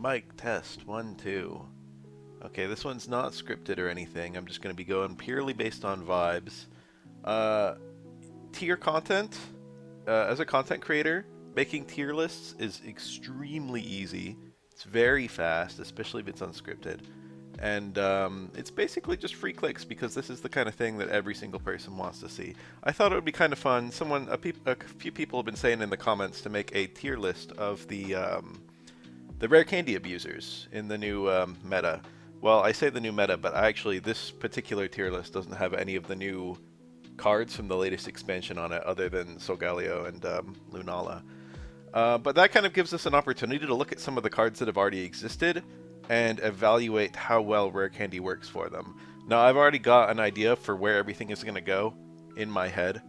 Mic test 1 2. Okay, this one's not scripted or anything. I'm just going to be going purely based on vibes. Tier content. As a content creator, making tier lists is extremely easy. It's very fast, especially if it's unscripted. And it's basically just free clicks because this is the kind of thing that every single person wants to see. I thought it would be kind of fun. A few people have been saying in the comments to make a tier list of the rare candy abusers in the new meta. Well, I say the new meta, but actually this particular tier list doesn't have any of the new cards from the latest expansion on it other than Solgaleo and Lunala. But that kind of gives us an opportunity to look at some of the cards that have already existed and evaluate how well rare candy works for them. Now, I've already got an idea for where everything is going to go in my head.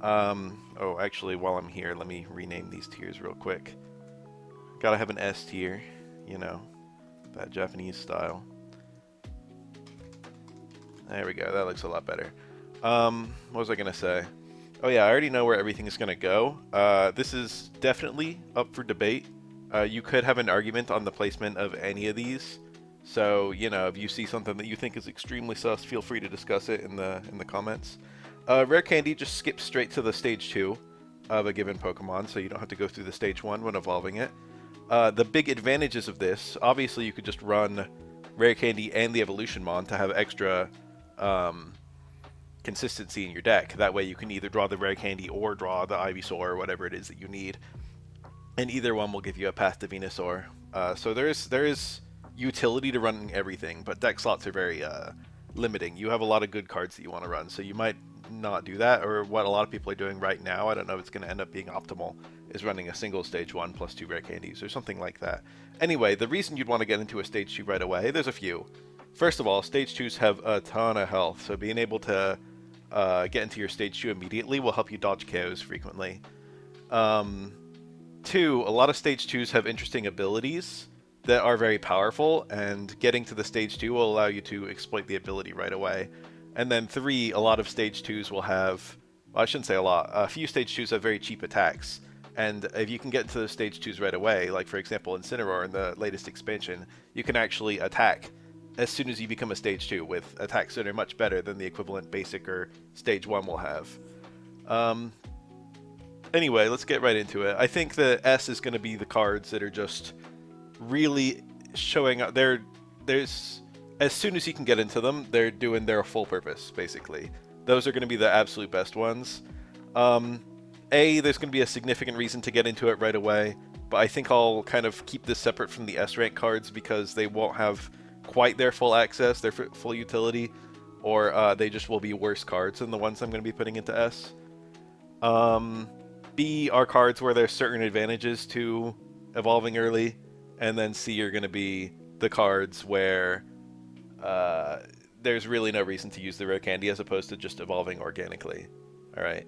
Oh, actually, while I'm here, let me rename these tiers real quick. Gotta have an S tier, you know, that Japanese style. There we go, that looks a lot better. What was I gonna say? Oh yeah, I already know where everything is gonna go. This is definitely up for debate. You could have an argument on the placement of any of these. So, you know, if you see something that you think is extremely sus, feel free to discuss it in the comments. Rare candy just skips straight to the stage 2 of a given Pokemon, so you don't have to go through the stage 1 when evolving it. The big advantages of this, obviously you could just run Rare Candy and the Evolution Mon to have extra consistency in your deck. That way you can either draw the Rare Candy or draw the Ivysaur or whatever it is that you need. And either one will give you a path to Venusaur. So there is utility to running everything, but deck slots are very limiting. You have a lot of good cards that you want to run, so you might not do that, or what a lot of people are doing right now, I don't know if it's going to end up being optimal, is running a single stage 1 plus 2 rare candies or something like that. Anyway, the reason you'd want to get into a stage 2 right away, there's a few. First of all, stage 2s have a ton of health, so being able to get into your stage 2 immediately will help you dodge KOs frequently. 2, a lot of stage 2s have interesting abilities that are very powerful, and getting to the stage 2 will allow you to exploit the ability right away. And then 3, a lot of stage 2s will have, well, I shouldn't say a lot, a few stage 2s have very cheap attacks. And if you can get into the stage 2s right away, like for example Incineroar in the latest expansion, you can actually attack as soon as you become a stage 2 with attacks that are much better than the equivalent basic or stage 1 will have. Anyway, let's get right into it. I think the S is going to be the cards that are just really showing up. There's as soon as you can get into them, they're doing their full purpose, basically. Those are going to be the absolute best ones. There's going to be a significant reason to get into it right away, but I think I'll kind of keep this separate from the S rank cards because they won't have quite their full access, their full utility, or they just will be worse cards than the ones I'm going to be putting into S. B are cards where there's certain advantages to evolving early, and then C are going to be the cards where there's really no reason to use the rare candy as opposed to just evolving organically. Alright.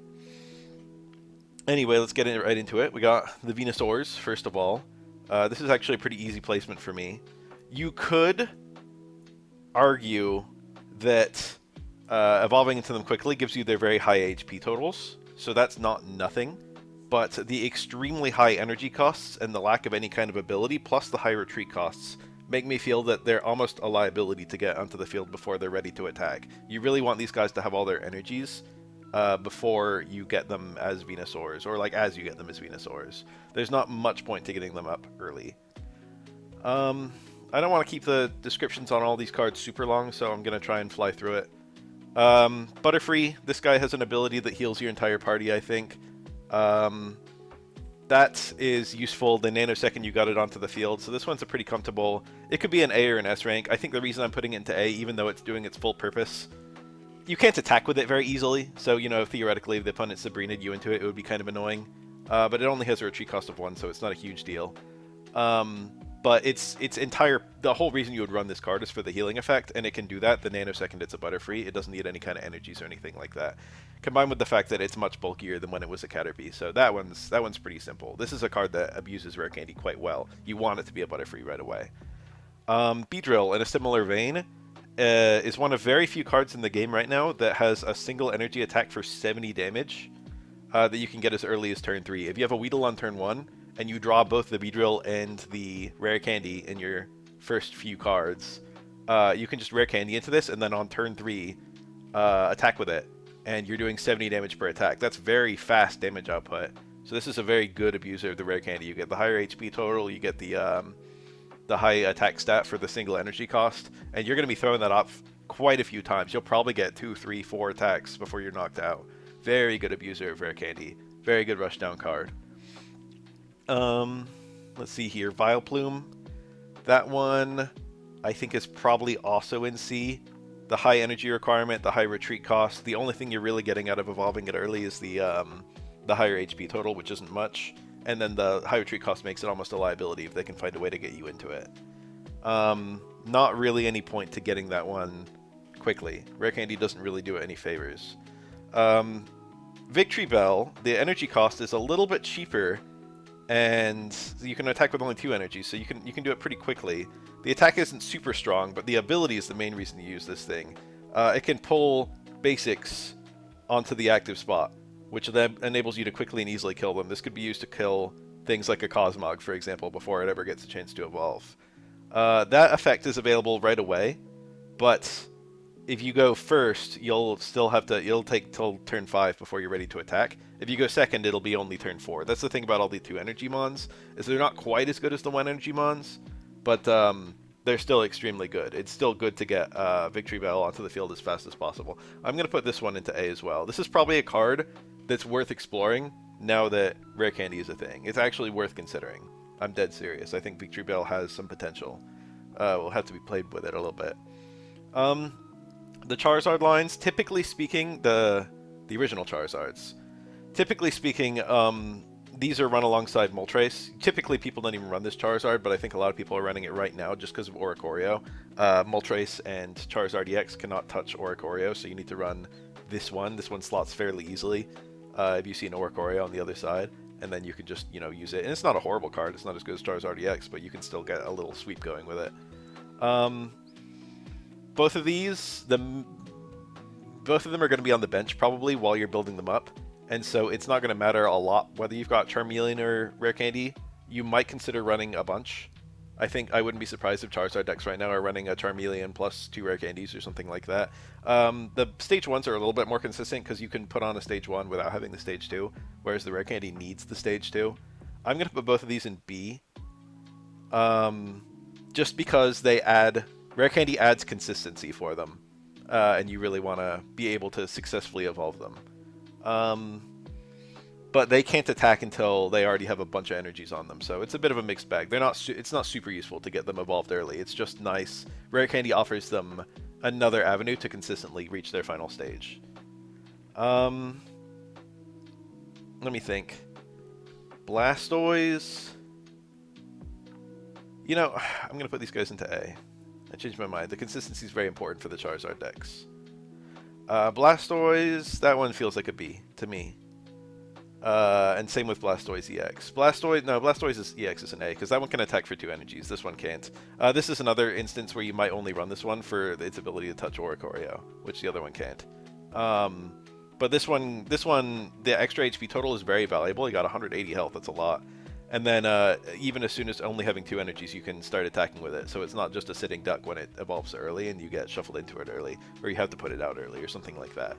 Anyway, let's get right into it. We got the Venusaurs, first of all. This is actually a pretty easy placement for me. You could argue that evolving into them quickly gives you their very high HP totals, so that's not nothing. But the extremely high energy costs and the lack of any kind of ability, plus the high retreat costs, make me feel that they're almost a liability to get onto the field before they're ready to attack. You really want these guys to have all their energies before you get them as Venusaurs, or like as you get them as Venusaurs. There's not much point to getting them up early. I don't want to keep the descriptions on all these cards super long, so I'm going to try and fly through it. Butterfree, this guy has an ability that heals your entire party, I think. That is useful the nanosecond you got it onto the field, so this one's a pretty comfortable. It could be an A or an S rank. I think the reason I'm putting it into A, even though it's doing its full purpose, you can't attack with it very easily, so, you know, theoretically if the opponent Sabrina'd you into it, it would be kind of annoying. But it only has a retreat cost of 1, so it's not a huge deal. But the whole reason you would run this card is for the healing effect, and it can do that the nanosecond it's a Butterfree. It doesn't need any kind of energies or anything like that. Combined with the fact that it's much bulkier than when it was a Caterpie, so that one's pretty simple. This is a card that abuses rare candy quite well. You want it to be a Butterfree right away. Beedrill, in a similar vein, is one of very few cards in the game right now that has a single energy attack for 70 damage that you can get as early as turn 3. If you have a Weedle on turn 1, and you draw both the Beedrill and the Rare Candy in your first few cards, you can just Rare Candy into this, and then on turn 3, attack with it, and you're doing 70 damage per attack. That's very fast damage output. So this is a very good abuser of the Rare Candy. You get the higher HP total, you get the high attack stat for the single energy cost, and you're going to be throwing that off quite a few times. You'll probably get 2, 3, 4 attacks before you're knocked out. Very good abuser of Rare Candy. Very good rushdown card. Let's see here. Vileplume. That one I think is probably also in C. The high energy requirement, the high retreat cost. The only thing you're really getting out of evolving it early is the higher HP total, which isn't much. And then the high retreat cost makes it almost a liability if they can find a way to get you into it. Not really any point to getting that one quickly. Rare Candy doesn't really do it any favors. Victory Bell, the energy cost is a little bit cheaper, and you can attack with only 2 energies, so you can do it pretty quickly. The attack isn't super strong, but the ability is the main reason to use this thing. It can pull basics onto the active spot, which then enables you to quickly and easily kill them. This could be used to kill things like a Cosmog, for example, before it ever gets a chance to evolve. That effect is available right away, but if you go first, you'll take till turn 5 before you're ready to attack. If you go second, it'll be only turn 4. That's the thing about all the 2 energy Mons, is they're not quite as good as the 1 energy Mons, but they're still extremely good. It's still good to get Victory Bell onto the field as fast as possible. I'm going to put this one into A as well. This is probably a card that's worth exploring now that Rare Candy is a thing. It's actually worth considering. I'm dead serious. I think Victory Bell has some potential. We'll have to be played with it a little bit. The Charizard lines, typically speaking, the original Charizards, typically speaking, these are run alongside Moltres. Typically, people don't even run this Charizard, but I think a lot of people are running it right now just because of Oricorio. Moltres and Charizard EX cannot touch Oricorio, so you need to run this one. This one slots fairly easily if you see an Oricorio on the other side, and then you can just, use it. And it's not a horrible card. It's not as good as Charizard EX, but you can still get a little sweep going with it. Both of these, both of them are going to be on the bench probably while you're building them up, and so it's not going to matter a lot whether you've got Charmeleon or Rare Candy. You might consider running a bunch. I think I wouldn't be surprised if Charizard decks right now are running a Charmeleon plus 2 Rare Candies or something like that. The stage 1s are a little bit more consistent because you can put on a stage 1 without having the stage 2, whereas the Rare Candy needs the stage 2. I'm going to put both of these in B, just because they add... Rare Candy adds consistency for them, and you really want to be able to successfully evolve them. But they can't attack until they already have a bunch of energies on them, so it's a bit of a mixed bag. It's not super useful to get them evolved early. It's just nice. Rare Candy offers them another avenue to consistently reach their final stage. Let me think. Blastoise. I'm going to put these guys into A. I changed my mind. The consistency is very important for the Charizard decks. Blastoise, that one feels like a B to me. And same with Blastoise EX. Blastoise EX is an A, because that one can attack for 2 energies. This one can't. This is another instance where you might only run this one for its ability to touch Oricorio, which the other one can't. But this one, the extra HP total is very valuable. You got 180 health, that's a lot. And then even as soon as only having 2 energies, you can start attacking with it. So it's not just a sitting duck when it evolves early and you get shuffled into it early, or you have to put it out early or something like that.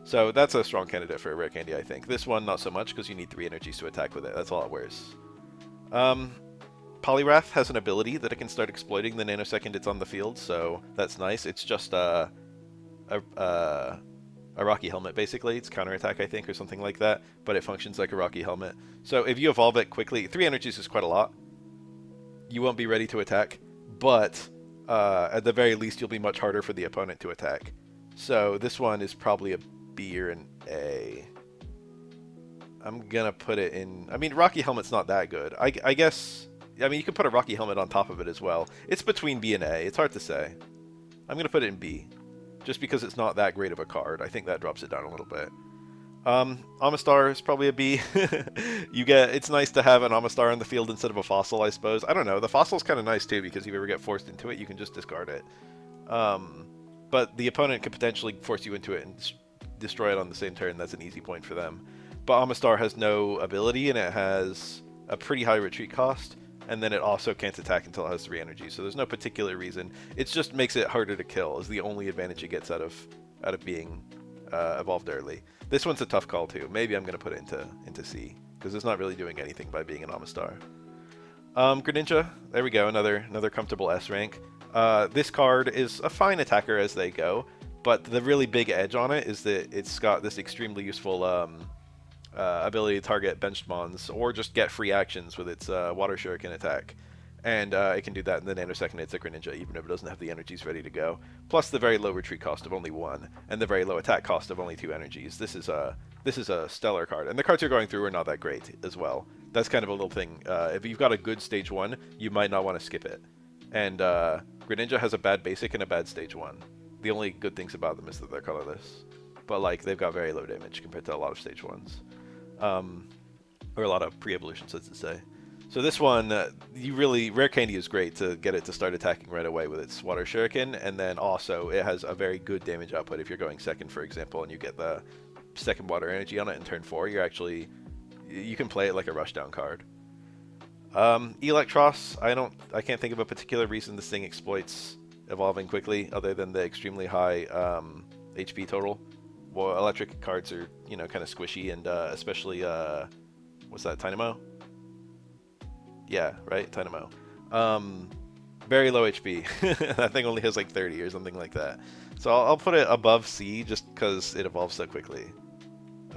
So that's a strong candidate for a Rare Candy, I think. This one, not so much, because you need 3 energies to attack with it. That's a lot worse. Poliwrath has an ability that it can start exploiting the nanosecond it's on the field, so that's nice. It's just a Rocky Helmet, basically. It's counterattack, I think, or something like that, but it functions like a Rocky Helmet. So if you evolve it quickly, 3 energies is quite a lot. You won't be ready to attack, but at the very least, you'll be much harder for the opponent to attack. So this one is probably a B or an A. I'm gonna put it in... I mean, Rocky Helmet's not that good. I guess... I mean, you could put a Rocky Helmet on top of it as well. It's between B and A. It's hard to say. I'm gonna put it in B, just because it's not that great of a card. I think that drops it down a little bit. Amistar is probably a B. It's nice to have an Amistar in the field instead of a Fossil, I suppose. I don't know. The Fossil's kind of nice too, because if you ever get forced into it, you can just discard it. But the opponent could potentially force you into it and destroy it on the same turn. That's an easy point for them. But Amistar has no ability, and it has a pretty high retreat cost, and then it also can't attack until it has 3 energy. So there's no particular reason. It just makes it harder to kill is the only advantage it gets out of being evolved early. This one's a tough call too. Maybe I'm going to put it into C, because it's not really doing anything by being an Amistar. Greninja, there we go, another comfortable S rank. This card is a fine attacker as they go, but the really big edge on it is that it's got this extremely useful ability to target benched Mons, or just get free actions with its Water Shuriken attack. And it can do that in the nanosecond it's a Greninja, even if it doesn't have the energies ready to go. Plus the very low retreat cost of only 1, and the very low attack cost of only 2 energies. This is a stellar card, and the cards you're going through are not that great as well. That's kind of a little thing. If you've got a good stage 1, you might not want to skip it. And Greninja has a bad basic and a bad stage 1. The only good things about them is that they're colorless. But like they've got very low damage compared to a lot of stage 1s. Or a lot of pre-evolutions, let's say. So this one, Rare Candy is great to get it to start attacking right away with its Water Shuriken, and then also it has a very good damage output if you're going second, for example, and you get the second Water Energy on it in turn 4, you can play it like a rushdown card. Electros, I can't think of a particular reason this thing exploits evolving quickly, other than the extremely high HP total. Well, electric cards are, kind of squishy, and especially, what's that, Tynamo? Yeah, right, Tynamo. Very low HP. That thing only has like 30 or something like that. So I'll put it above C just because it evolves so quickly.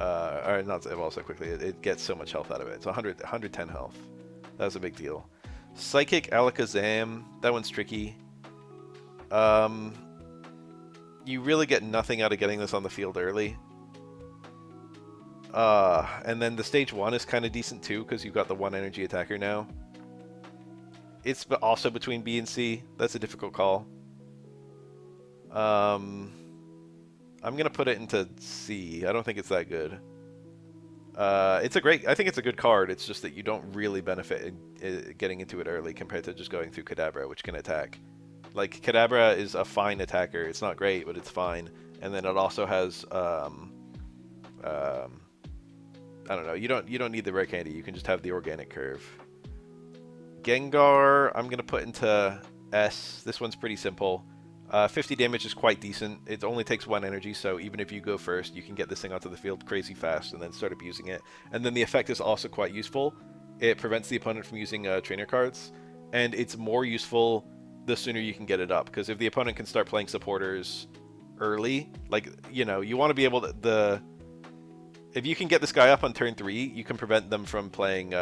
Or not evolves so quickly, it gets so much health out of it. It's 110 health. That's a big deal. Psychic Alakazam, that one's tricky. You really get nothing out of getting this on the field early. And then the stage 1 is kind of decent too, because you've got the 1 energy attacker now. It's also between B and C. That's a difficult call. I'm gonna put it into C. I don't think it's that good. I think it's a good card. It's just that you don't really benefit in getting into it early compared to just going through Kadabra, which can attack. Like, Kadabra is a fine attacker. It's not great, but it's fine. And then it also has, I don't know. You don't need the Rare Candy. You can just have the Organic Curve. Gengar, I'm gonna put into S. This one's pretty simple. 50 damage is quite decent. It only takes 1 energy, so even if you go first, you can get this thing onto the field crazy fast and then start abusing it. And then the effect is also quite useful. It prevents the opponent from using trainer cards, and it's more useful the sooner you can get it up, because if the opponent can start playing supporters early, like, you want to be able to... If you can get this guy up on turn 3, you can prevent them from playing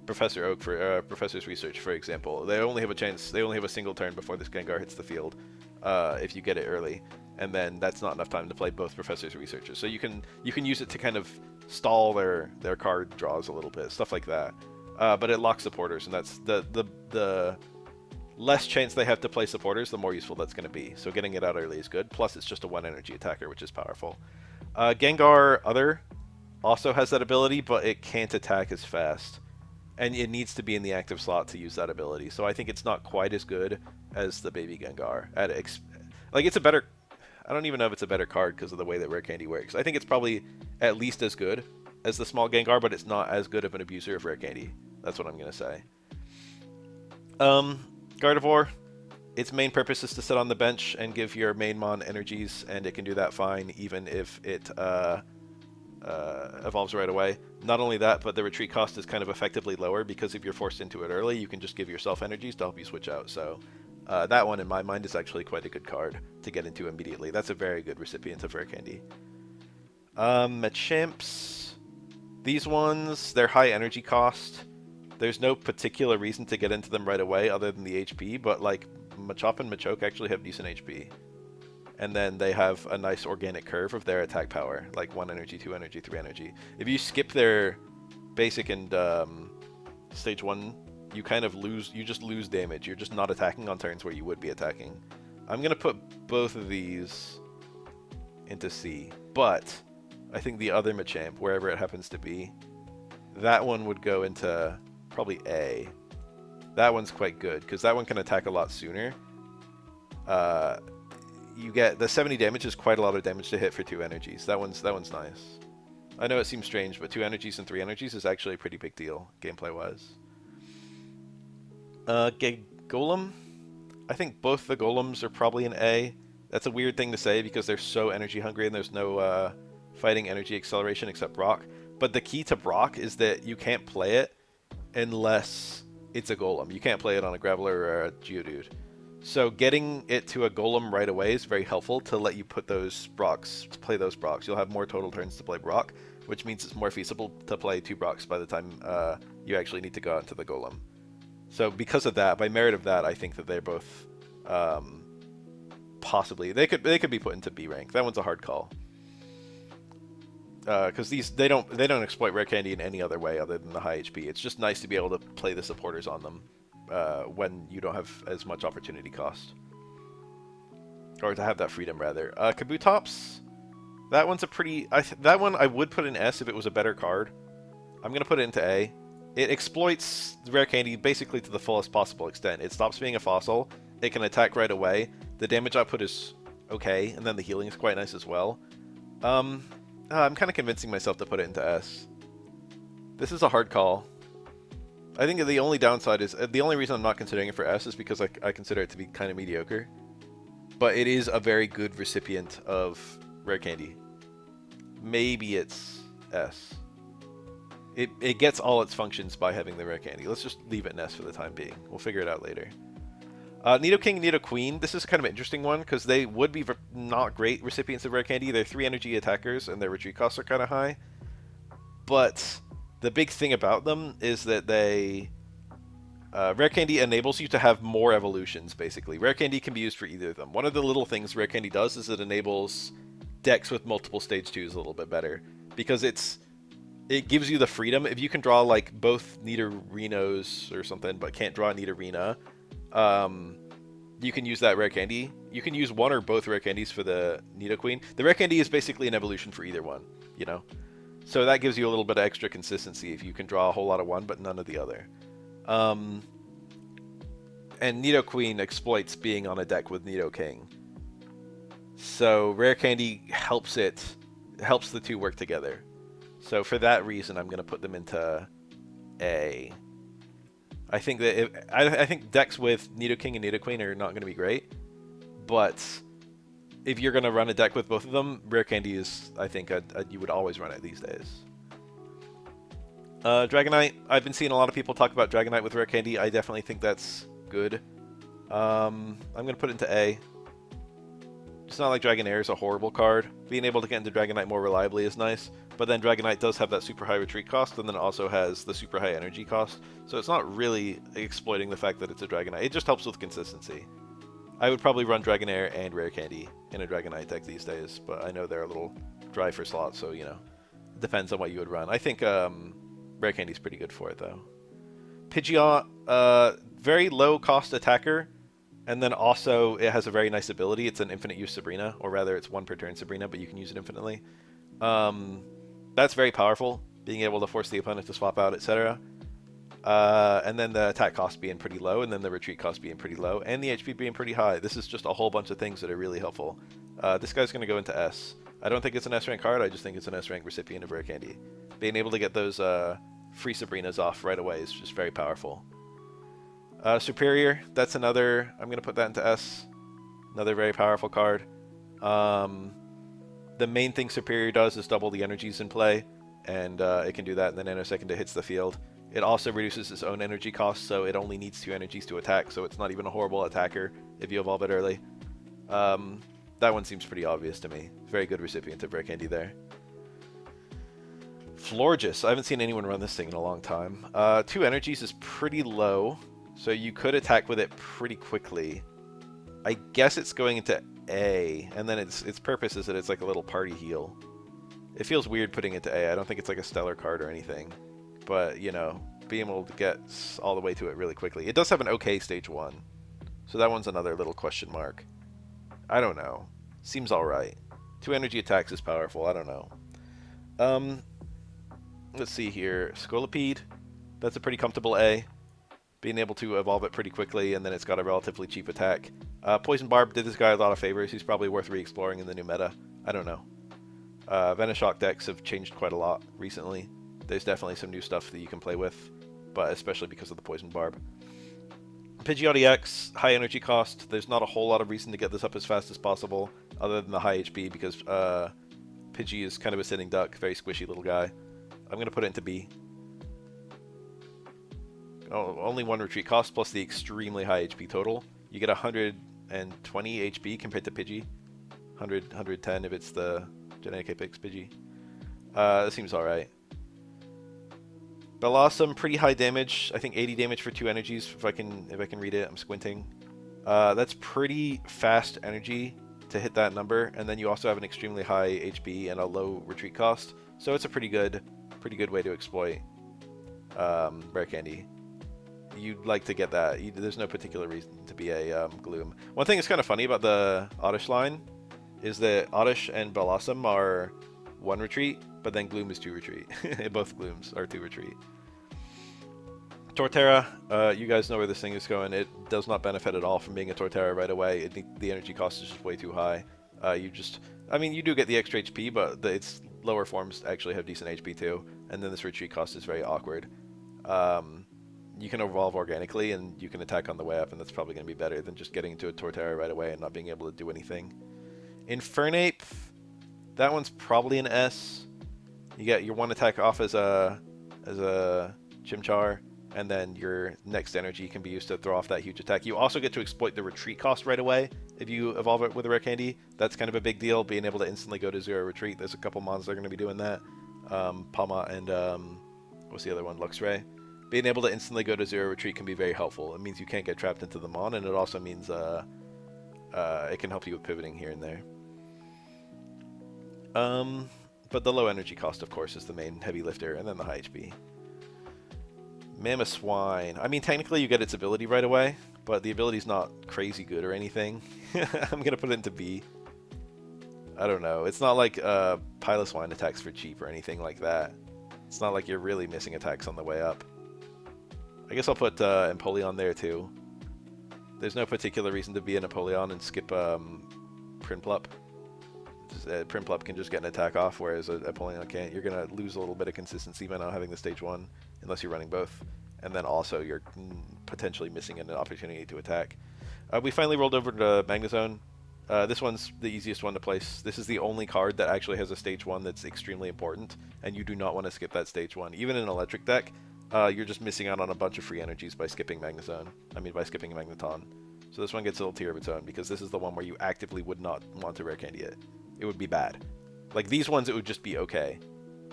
Professor Oak for Professor's Research, for example. They only have a single turn before this Gengar hits the field if you get it early, and then that's not enough time to play both Professor's Researchers. So you can use it to kind of stall their card draws a little bit, stuff like that. But it locks supporters, and that's the less chance they have to play supporters, the more useful that's going to be. So getting it out early is good. Plus, it's just a 1 energy attacker, which is powerful. Gengar Other also has that ability, but it can't attack as fast. And it needs to be in the active slot to use that ability. So I think it's not quite as good as the Baby Gengar. It's a better... I don't even know if it's a better card because of the way that Rare Candy works. I think it's probably at least as good as the small Gengar, but it's not as good of an abuser of Rare Candy. That's what I'm going to say. Gardevoir, its main purpose is to sit on the bench and give your main mon energies, and it can do that fine even if it evolves right away. Not only that, but the retreat cost is kind of effectively lower, because if you're forced into it early, you can just give yourself energies to help you switch out. So that one, in my mind, is actually quite a good card to get into immediately. That's a very good recipient of Rare Candy. Machamps, these ones, they're high energy cost. There's no particular reason to get into them right away other than the HP, but like Machop and Machoke actually have decent HP. And then they have a nice organic curve of their attack power, like 1 energy, 2 energy, 3 energy. If you skip their basic and stage 1, you kind of just lose damage. You're just not attacking on turns where you would be attacking. I'm going to put both of these into C, but I think the other Machamp, wherever it happens to be, that one would go into probably A. That one's quite good, because that one can attack a lot sooner. You get the 70 damage is quite a lot of damage to hit for 2 energies. That one's nice. I know it seems strange, but 2 energies and 3 energies is actually a pretty big deal, gameplay-wise. Golem. I think both the Golems are probably an A. That's a weird thing to say because they're so energy hungry and there's no fighting energy acceleration except Brock. But the key to Brock is that you can't play it unless it's a Golem. You can't play it on a Graveler or a Geodude. So getting it to a Golem right away is very helpful to let you put those Brocks, to play those Brocks. You'll have more total turns to play Brock, which means it's more feasible to play 2 Brocks by the time you actually need to go out into the Golem. So because of that, by merit of that, I think that they're both possibly they could be put into B rank. That one's a hard call because they don't exploit rare candy in any other way other than the high HP. It's just nice to be able to play the supporters on them when you don't have as much opportunity cost, or to have that freedom rather. Kabutops, that one's a pretty. That one I would put in S if it was a better card. I'm gonna put it into A. It exploits the rare candy basically to the fullest possible extent. It stops being a fossil. It can attack right away. The damage output is okay, and then the healing is quite nice as well. I'm kind of convincing myself to put it into S. This is a hard call. I think the only downside is, the only reason I'm not considering it for S is because I consider it to be kind of mediocre. But it is a very good recipient of rare candy. Maybe it's S. It gets all its functions by having the rare candy. Let's just leave it in S for the time being. We'll figure it out later. Nidoking and Nidoqueen. This is kind of an interesting one because they would be not great recipients of rare candy. They're 3 energy attackers and their retreat costs are kind of high. But the big thing about them is that they... rare candy enables you to have more evolutions, basically. Rare candy can be used for either of them. One of the little things rare candy does is it enables decks with multiple stage 2s a little bit better. Because it gives you the freedom. If you can draw like both Nidorinos or something, but can't draw Nidorina, you can use that rare candy. You can use one or both rare candies for the Nidoqueen. The rare candy is basically an evolution for either one, you know? So that gives you a little bit of extra consistency if you can draw a whole lot of one, but none of the other. And Nidoqueen exploits being on a deck with Nidoking. So rare candy helps the two work together. So for that reason, I'm going to put them into A. I think that I think decks with Nidoking and Nidoqueen are not going to be great, but if you're going to run a deck with both of them, rare candy is, I think, you would always run it these days. Dragonite. I've been seeing a lot of people talk about Dragonite with rare candy. I definitely think that's good. I'm going to put it into A. It's not like Dragonair is a horrible card. Being able to get into Dragonite more reliably is nice, but then Dragonite does have that super high retreat cost, and then it also has the super high energy cost, so it's not really exploiting the fact that it's a Dragonite. It just helps with consistency. I would probably run Dragonair and Rare Candy in a Dragonite deck these days, but I know they're a little dry for slots, so, you know, it depends on what you would run. I think Rare Candy's pretty good for it, though. Pidgeot, very low cost attacker, and then also it has a very nice ability. It's an infinite use Sabrina, or rather it's 1 per turn Sabrina, but you can use it infinitely. That's very powerful, being able to force the opponent to swap out, etc. And then the attack cost being pretty low, and then the retreat cost being pretty low, and the HP being pretty high. This is just a whole bunch of things that are really helpful. This guy's going to go into S. I don't think it's an S-rank card, I just think it's an S-rank recipient of Rare Candy. Being able to get those free Sabrinas off right away is just very powerful. Superior, that's another, I'm going to put that into S. Another very powerful card. The main thing Superior does is double the energies in play, and it can do that in the nanosecond it hits the field. It also reduces its own energy cost, so it only needs 2 energies to attack, so it's not even a horrible attacker if you evolve it early. That one seems pretty obvious to me. Very good recipient of Rare Candy there. Florges, I haven't seen anyone run this thing in a long time. 2 energies is pretty low, so you could attack with it pretty quickly. I guess it's going into A, and then its purpose is that it's like a little party heal. It feels weird putting it to A. I don't think it's like a stellar card or anything. But, you know, being able to get all the way to it really quickly. It does have an okay stage 1. So that one's another little question mark. I don't know. Seems alright. 2 energy attacks is powerful. I don't know. Let's see here. Scolipede. That's a pretty comfortable A. Being able to evolve it pretty quickly, and then it's got a relatively cheap attack. Poison Barb did this guy a lot of favors. He's probably worth re-exploring in the new meta. I don't know. Venoshock decks have changed quite a lot recently. There's definitely some new stuff that you can play with, but especially because of the Poison Barb. Pidgeotto EX, high energy cost. There's not a whole lot of reason to get this up as fast as possible, other than the high HP, because Pidgey is kind of a sitting duck, very squishy little guy. I'm going to put it into B. Oh, only 1 retreat cost, plus the extremely high HP total. You get 120 HP compared to Pidgey. 100, 110 if it's the Genetic Apex Pidgey. That seems alright. Bellossom, pretty high damage. I think 80 damage for 2 energies, if I can read it. I'm squinting. That's pretty fast energy to hit that number, and then you also have an extremely high HP and a low retreat cost. So it's a pretty good way to exploit Rare Candy. You'd like to get that. There's no particular reason to be a Gloom. One thing that's kind of funny about the Oddish line is that Oddish and Bellossom are 1 retreat, but then Gloom is 2 retreat. Both Glooms are 2 retreat. Torterra, you guys know where this thing is going. It does not benefit at all from being a Torterra right away. The energy cost is just way too high. You do get the extra HP, but its lower forms actually have decent HP too. And then this retreat cost is very awkward. You can evolve organically, and you can attack on the way up, and that's probably going to be better than just getting into a Torterra right away and not being able to do anything. Infernape, that one's probably an S. You get your 1 attack off as a Chimchar, and then your next energy can be used to throw off that huge attack. You also get to exploit the retreat cost right away if you evolve it with a Rare Candy. That's kind of a big deal, being able to instantly go to 0 retreat. There's a couple Mons that are going to be doing that. Palma and what's the other one? Luxray. Being able to instantly go to 0 retreat can be very helpful. It means you can't get trapped into the Mon, and it also means it can help you with pivoting here and there. But the low energy cost, of course, is the main heavy lifter, and then the high HP. Mamoswine. I mean, technically you get its ability right away, but the ability's not crazy good or anything. I'm going to put it into B. I don't know. It's not like Piloswine attacks for cheap or anything like that. It's not like you're really missing attacks on the way up. I guess I'll put Empoleon there too. There's no particular reason to be an Empoleon and skip Prinplup. Prinplup can just get an attack off, whereas Empoleon can't. You're going to lose a little bit of consistency by not having the stage 1, unless you're running both. And then also you're potentially missing an opportunity to attack. We finally rolled over to Magnezone. This one's the easiest one to place. This is the only card that actually has a stage 1 that's extremely important, and you do not want to skip that stage 1. Even in an electric deck, you're just missing out on a bunch of free energies by skipping Magneton. So this one gets a little tier of its own, because this is the one where you actively would not want to Rare Candy it. It would be bad. Like these ones, it would just be okay.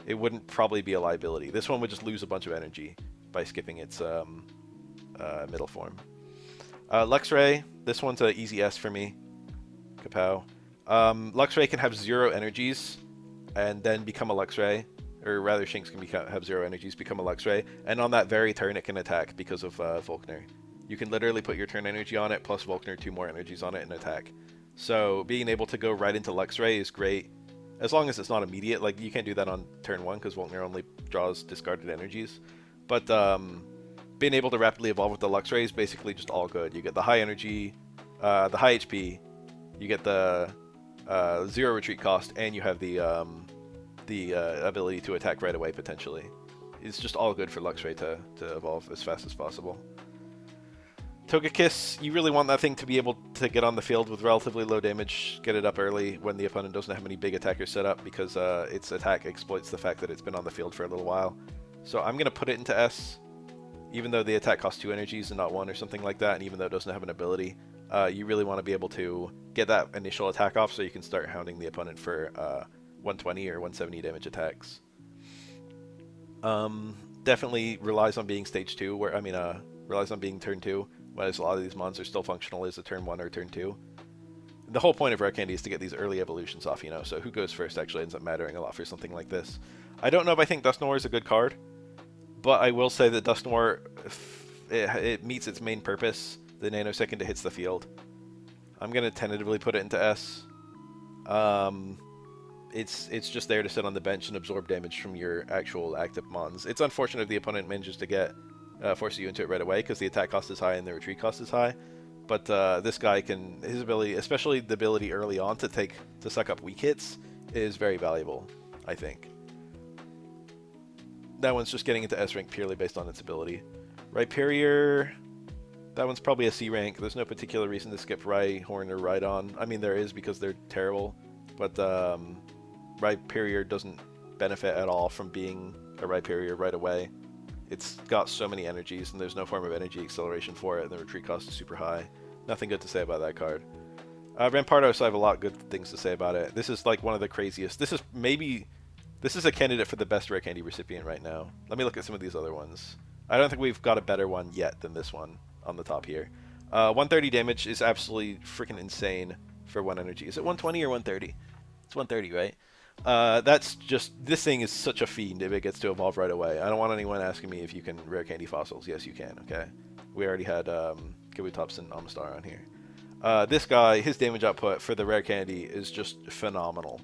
It wouldn't probably be a liability. This one would just lose a bunch of energy by skipping its middle form. Luxray, this one's an easy S for me. Kapow. Luxray can have 0 energies and then become a Luxray. Or rather, Shinx can have 0 energies, become a Luxray. And on that very turn, it can attack because of Volkner. You can literally put your turn energy on it, plus Volkner 2 more energies on it and attack. So being able to go right into Luxray is great. As long as it's not immediate. Like, you can't do that on turn 1 because Volkner only draws discarded energies. But being able to rapidly evolve with the Luxray is basically just all good. You get the high energy, the high HP, you get the 0 retreat cost, and you have the ability to attack right away, potentially. It's just all good for Luxray to evolve as fast as possible. Togekiss, you really want that thing to be able to get on the field with relatively low damage, get it up early when the opponent doesn't have any big attackers set up, because its attack exploits the fact that it's been on the field for a little while. So I'm going to put it into S, even though the attack costs 2 energies and not 1 or something like that, and even though it doesn't have an ability. You really want to be able to get that initial attack off so you can start hounding the opponent for 120 or 170 damage attacks. Definitely relies on being stage 2, relies on being turn 2, whereas a lot of these mons are still functional as a turn 1 or turn 2. The whole point of Rare Candy is to get these early evolutions off, so who goes first actually ends up mattering a lot for something like this. I don't know if I think Dusknoir is a good card, but I will say that Dusknoir, it meets its main purpose the nanosecond it hits the field. I'm going to tentatively put it into S. It's just there to sit on the bench and absorb damage from your actual active mons. It's unfortunate if the opponent manages to force you into it right away, because the attack cost is high and the retreat cost is high. But this guy his ability, especially the ability early on to suck up weak hits, is very valuable, I think. That one's just getting into S rank purely based on its ability. Rhyperior, that one's probably a C rank. There's no particular reason to skip Rhyhorn or Rhydon. I mean, there is because they're terrible, but Rhyperior doesn't benefit at all from being a Rhyperior right away. It's got so many energies, and there's no form of energy acceleration for it, and the retreat cost is super high. Nothing good to say about that card. Rampardos, I have a lot of good things to say about it. This is like one of the craziest. This is a candidate for the best rare candy recipient right now. Let me look at some of these other ones. I don't think we've got a better one yet than this one on the top here. 130 damage is absolutely freaking insane for 1 energy. Is it 120 or 130? It's 130, right? That's just, this thing is such a fiend if it gets to evolve right away. I don't want anyone asking me if you can rare candy fossils. Yes, you can, okay? We already had Kabutops and Amistar on here. This guy, his damage output for the rare candy is just phenomenal.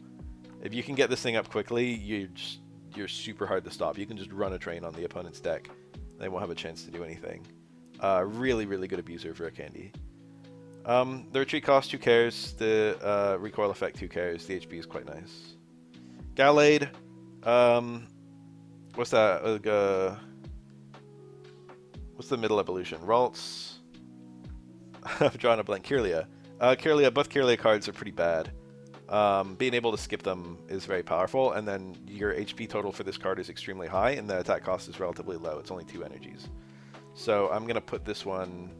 If you can get this thing up quickly, you're super hard to stop. You can just run a train on the opponent's deck. They won't have a chance to do anything. Really, really good abuser of rare candy. The retreat cost, who cares? The recoil effect, who cares? The HP is quite nice. Gallade, what's that? What's the middle evolution? Ralts. I've drawn a blank. Kirlia. Kirlia, both Kirlia cards are pretty bad. Being able to skip them is very powerful, and then your HP total for this card is extremely high, and the attack cost is relatively low. It's only 2 energies. So I'm going to put this one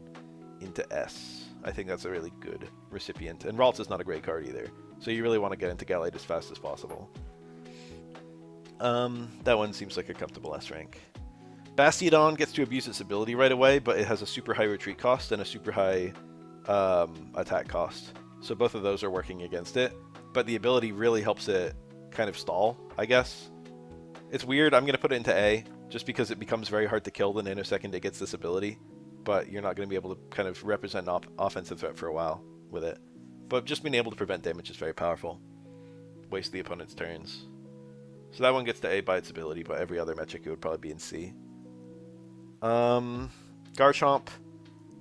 into S. I think that's a really good recipient. And Ralts is not a great card either. So you really want to get into Gallade as fast as possible. That one seems like a comfortable S rank. Bastiodon gets to abuse its ability right away, but it has a super high retreat cost and a super high attack cost. So both of those are working against it. But the ability really helps it kind of stall, I guess. It's weird. I'm going to put it into A, just because it becomes very hard to kill the nanosecond it gets this ability. But you're not going to be able to kind of represent an offensive threat for a while with it. But just being able to prevent damage is very powerful. Waste the opponent's turns. So that one gets to A by its ability, but every other metric it would probably be in C. Garchomp.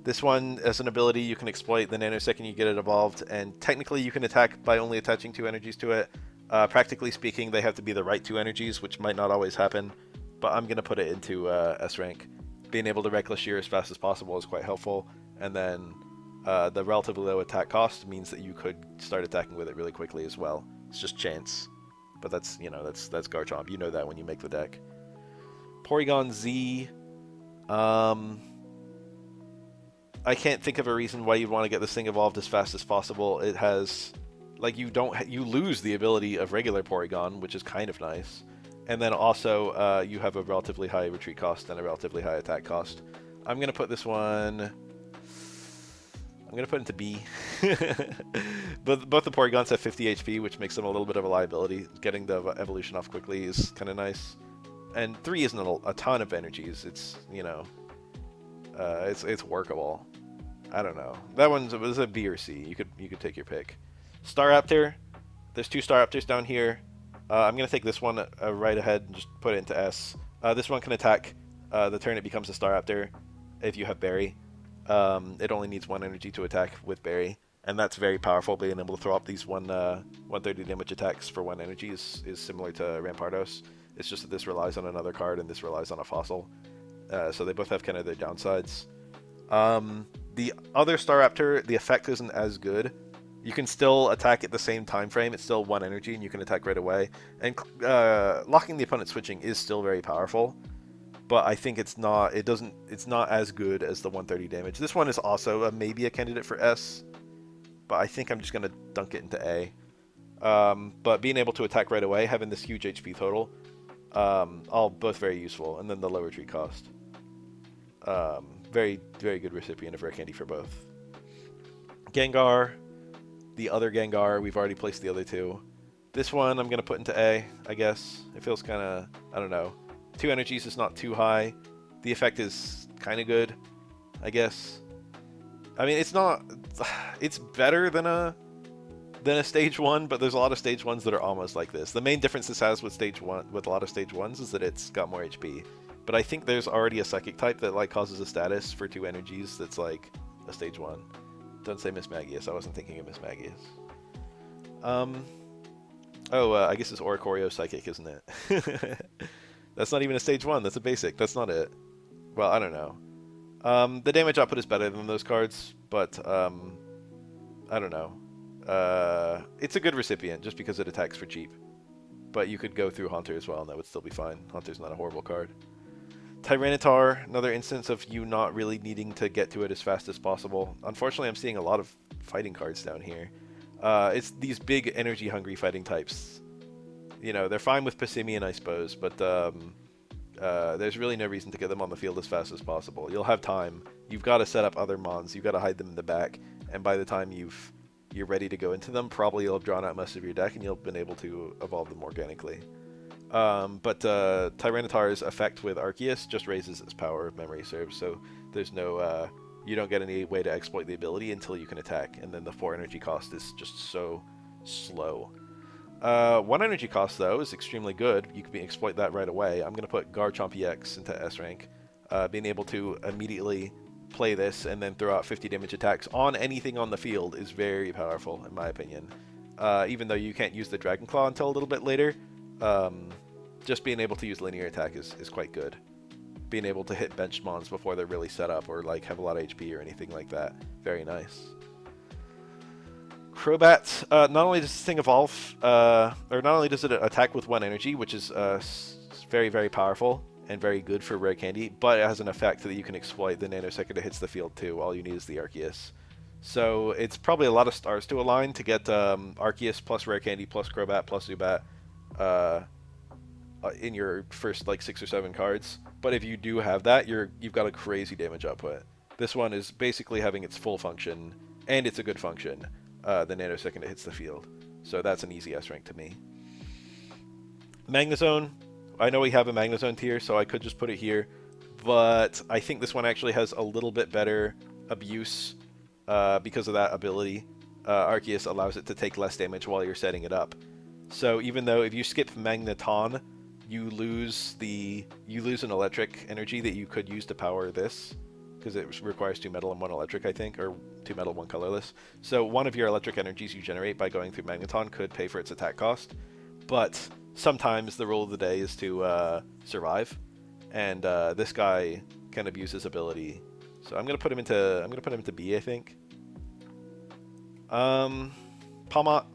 This one, as an ability, you can exploit the nanosecond you get it evolved, and technically you can attack by only attaching 2 energies to it. Practically speaking, they have to be the right 2 energies, which might not always happen, but I'm going to put it into S rank. Being able to Reckless Shear as fast as possible is quite helpful, and then the relatively low attack cost means that you could start attacking with it really quickly as well. It's just chance, but that's, you know, that's Garchomp. You know that when you make the deck. Porygon Z. I can't think of a reason why you'd want to get this thing evolved as fast as possible. It has, like, you lose the ability of regular Porygon, which is kind of nice. And then also, you have a relatively high retreat cost and a relatively high attack cost. I'm going to put this one, I'm going to put it into B. But both the Porygons have 50 HP, which makes them a little bit of a liability. Getting the evolution off quickly is kind of nice. And 3 isn't a ton of energies. It's, you know, it's workable. I don't know. That one's a B or C. You could take your pick. Staraptor. There's 2 Staraptors down here. I'm gonna take this one right ahead and just put it into S. This one can attack the turn it becomes a Staraptor if you have Berry. It only needs 1 energy to attack with Berry, and that's very powerful. Being able to throw up these 130 damage attacks for 1 energy is similar to Rampardos. It's just that this relies on another card and this relies on a fossil. So they both have kind of their downsides. The other Staraptor, the effect isn't as good. You can still attack at the same time frame. It's still 1 energy, and you can attack right away. And locking the opponent switching is still very powerful. But I think it's not as good as the 130 damage. This one is also maybe a candidate for S, but I think I'm just gonna dunk it into A. But being able to attack right away, having this huge HP total, all both very useful. And then the low retreat cost. Very, very good recipient of rare candy for both. Gengar, the other Gengar, we've already placed the other 2. This one I'm going to put into A, I guess. It feels kind of, I don't know. 2 energies is not too high. The effect is kind of good, I guess. I mean, it's better than a stage 1, but there's a lot of stage 1s that are almost like this. The main difference this has with stage 1, with a lot of stage 1s, is that it's got more HP. But I think there's already a psychic type that like causes a status for 2 energies that's like a stage 1. Don't say Miss Magius. I wasn't thinking of Miss Magius. Oh, I guess it's Oricorio Psychic, isn't it? That's not even a stage 1. That's a basic. That's not it. Well, I don't know. The damage output is better than those cards, but I don't know. It's a good recipient just because it attacks for cheap. But you could go through Haunter as well, and that would still be fine. Haunter's not a horrible card. Tyranitar, another instance of you not really needing to get to it as fast as possible. Unfortunately, I'm seeing a lot of fighting cards down here. It's these big energy-hungry fighting types. You know, they're fine with Passimian, I suppose, but there's really no reason to get them on the field as fast as possible. You'll have time. You've got to set up other Mons. You've got to hide them in the back, and by the time you're ready to go into them, probably you'll have drawn out most of your deck, and you'll have been able to evolve them organically. But Tyranitar's effect with Arceus just raises its power if memory serves, so there's no... you don't get any way to exploit the ability until you can attack, and then the 4 energy cost is just so slow. 1 energy cost, though, is extremely good. You can exploit that right away. I'm going to put Garchomp EX into S rank. Being able to immediately play this and then throw out 50 damage attacks on anything on the field is very powerful, in my opinion. Even though you can't use the Dragon Claw until a little bit later, just being able to use linear attack is quite good. Being able to hit bench mons before they're really set up or like have a lot of HP or anything like that, very nice. Crobat, not only does this thing evolve, or not only does it attack with 1 energy, which is very, very powerful and very good for rare candy, but it has an effect that you can exploit the nanosecond it hits the field too. All you need is the Arceus. So it's probably a lot of stars to align to get Arceus plus rare candy plus Crobat plus Zubat in your first like 6 or 7 cards. But if you do have that, you've got a crazy damage output. This one is basically having its full function, and it's a good function. The nanosecond it hits the field. So that's an easy S rank to me. Magnezone. I know we have a Magnezone tier, so I could just put it here. But I think this one actually has a little bit better abuse because of that ability. Arceus allows it to take less damage while you're setting it up. So even though if you skip Magneton, you lose an electric energy that you could use to power this. Because it requires 2 metal and 1 electric, I think, or 2 metal, 1 colorless. So one of your electric energies you generate by going through Magneton could pay for its attack cost. But sometimes the rule of the day is to survive, and this guy can abuse his ability. So I'm gonna put him into B, I think. Palmot.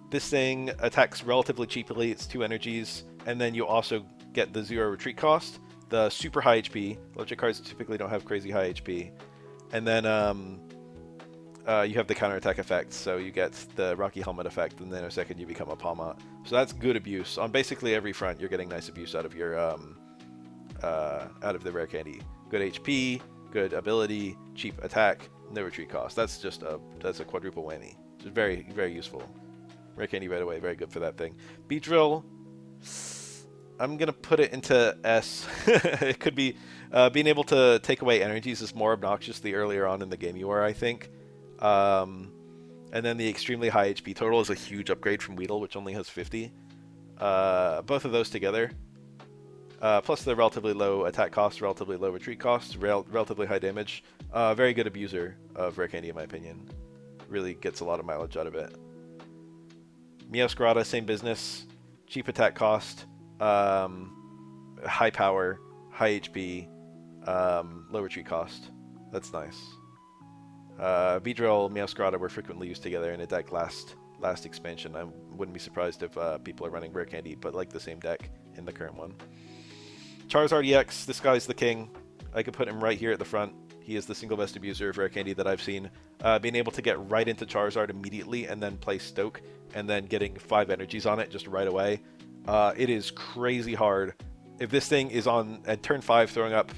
This thing attacks relatively cheaply. It's 2 energies, and then you also get the 0 retreat cost. The super high HP. Electric cards typically don't have crazy high HP. And then you have the counterattack effect, so you get the Rocky Helmet effect, and then in a second you become a Palmot. So that's good abuse. On basically every front, you're getting nice abuse out of your out of the rare candy. Good HP, good ability, cheap attack, no retreat cost. That's a quadruple whammy. It's very, very useful. Rare candy right away, very good for that thing. Beedrill. I'm going to put it into S. It could be... being able to take away energies is more obnoxious the earlier on in the game you are, I think. And then the extremely high HP total is a huge upgrade from Weedle, which only has 50. Both of those together. Plus the relatively low attack cost, relatively low retreat cost, relatively high damage. Very good abuser of rare candy, in my opinion. Really gets a lot of mileage out of it. Meowscarada, same business. Cheap attack cost. High power, high HP, low retreat cost. That's nice. Beedrill, Meowscarada were frequently used together in a deck last expansion. I wouldn't be surprised if people are running rare candy, but like the same deck in the current one. Charizard EX, this guy's the king. I could put him right here at the front. He is the single best abuser of rare candy that I've seen. Being able to get right into Charizard immediately and then play Stoke and then getting 5 energies on it just right away. It is crazy hard. If this thing is on at turn 5 throwing up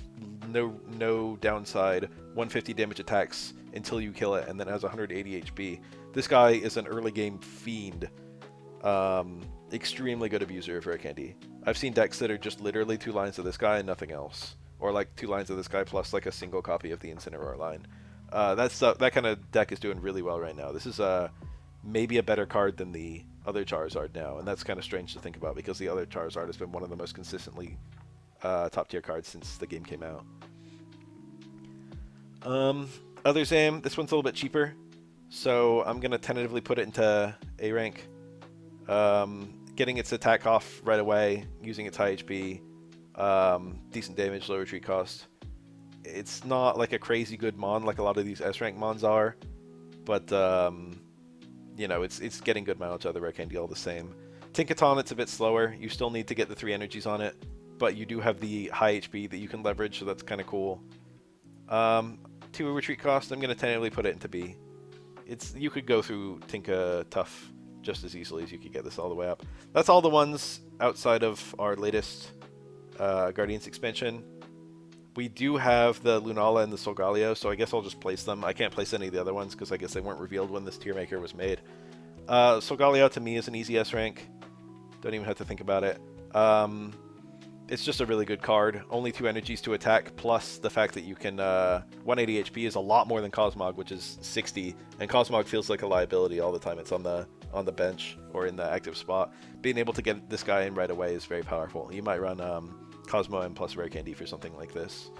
no downside 150 damage attacks until you kill it and then has 180 HP, this guy is an early game fiend. Extremely good abuser of rare candy. I've seen decks that are just literally 2 lines of this guy and nothing else, or like 2 lines of this guy plus like a single copy of the Incineroar line. That kind of deck is doing really well right now. This is maybe a better card than the other Charizard now, and that's kind of strange to think about because the other Charizard has been one of the most consistently top tier cards since the game came out. Other Zam, this one's a little bit cheaper, so I'm gonna tentatively put it into A rank. Getting its attack off right away, using its high HP, decent damage, low retreat cost. It's not like a crazy good mon like a lot of these S-rank mons are, but you know, it's getting good mileage out of the rare candy all the same. Tinkaton, it's a bit slower. You still need to get the 3 energies on it, but you do have the high HP that you can leverage, so that's kind of cool. 2 retreat cost, I'm going to tentatively put it into B. You could go through Tinka Tough just as easily as you could get this all the way up. That's all the ones outside of our latest Guardians expansion. We do have the Lunala and the Solgaleo, so I guess I'll just place them. I can't place any of the other ones because I guess they weren't revealed when this tier maker was made. Solgaleo to me is an easy S rank. Don't even have to think about it. It's just a really good card. Only 2 energies to attack, plus the fact that you can 180 HP is a lot more than Cosmog, which is 60, and Cosmog feels like a liability all the time. It's on the bench or in the active spot. Being able to get this guy in right away is very powerful. You might run Cosmo M plus Rare Candy for something like this.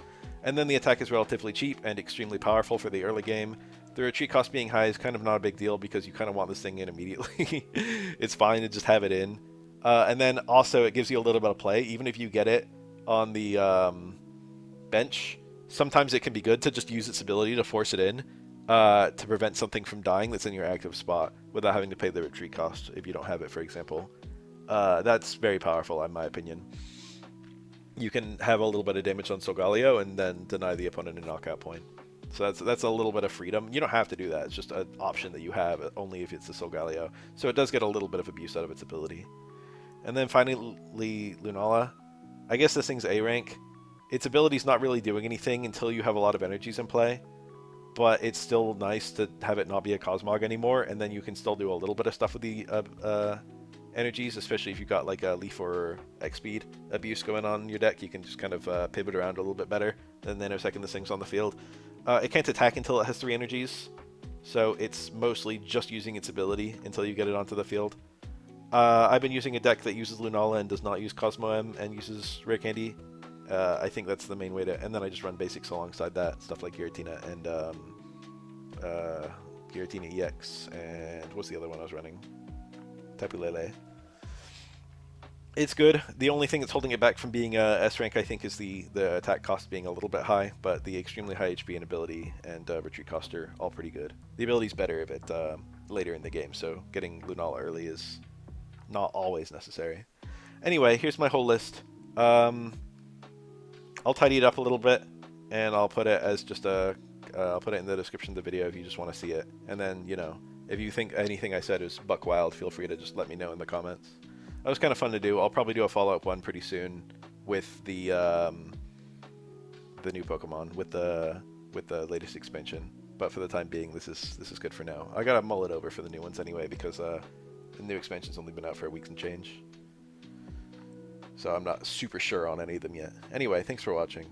And then the attack is relatively cheap and extremely powerful for the early game. The retreat cost being high is kind of not a big deal because you kind of want this thing in immediately. It's fine to just have it in. And then also it gives you a little bit of play. Even if you get it on the bench, sometimes it can be good to just use its ability to force it in to prevent something from dying that's in your active spot without having to pay the retreat cost if you don't have it, for example. That's very powerful in my opinion. You can have a little bit of damage on Solgaleo and then deny the opponent a knockout point. So that's a little bit of freedom. You don't have to do that. It's just an option that you have only if it's the Solgaleo. So it does get a little bit of abuse out of its ability. And then finally, Lunala. I guess this thing's A rank. Its ability's not really doing anything until you have a lot of energies in play. But it's still nice to have it not be a Cosmog anymore, and then you can still do a little bit of stuff with the energies, especially if you've got like a Leaf or X-Speed abuse going on in your deck. You can just kind of pivot around a little bit better than the nanosecond this thing's on the field. It can't attack until it has 3 energies, so it's mostly just using its ability until you get it onto the field. I've been using a deck that uses Lunala and does not use Cosmo M and uses Rare Candy. I think that's the main way to... And then I just run basics alongside that, stuff like Giratina and Giratina EX, and what's the other one I was running? Tapu Lele. It's good. The only thing that's holding it back from being S rank, I think, is the attack cost being a little bit high, but the extremely high HP and ability and retreat cost are all pretty good. The ability's better a bit later in the game, so getting Lunala early is not always necessary. Anyway, here's my whole list. I'll tidy it up a little bit, and I'll put it as just I'll put it in the description of the video if you just want to see it. And then, you know, if you think anything I said is buck wild, feel free to just let me know in the comments. That was kind of fun to do. I'll probably do a follow-up one pretty soon with the new Pokemon with the latest expansion. But for the time being, this is good for now. I gotta mull it over for the new ones anyway because the new expansion's only been out for a week and change. So I'm not super sure on any of them yet. Anyway, thanks for watching.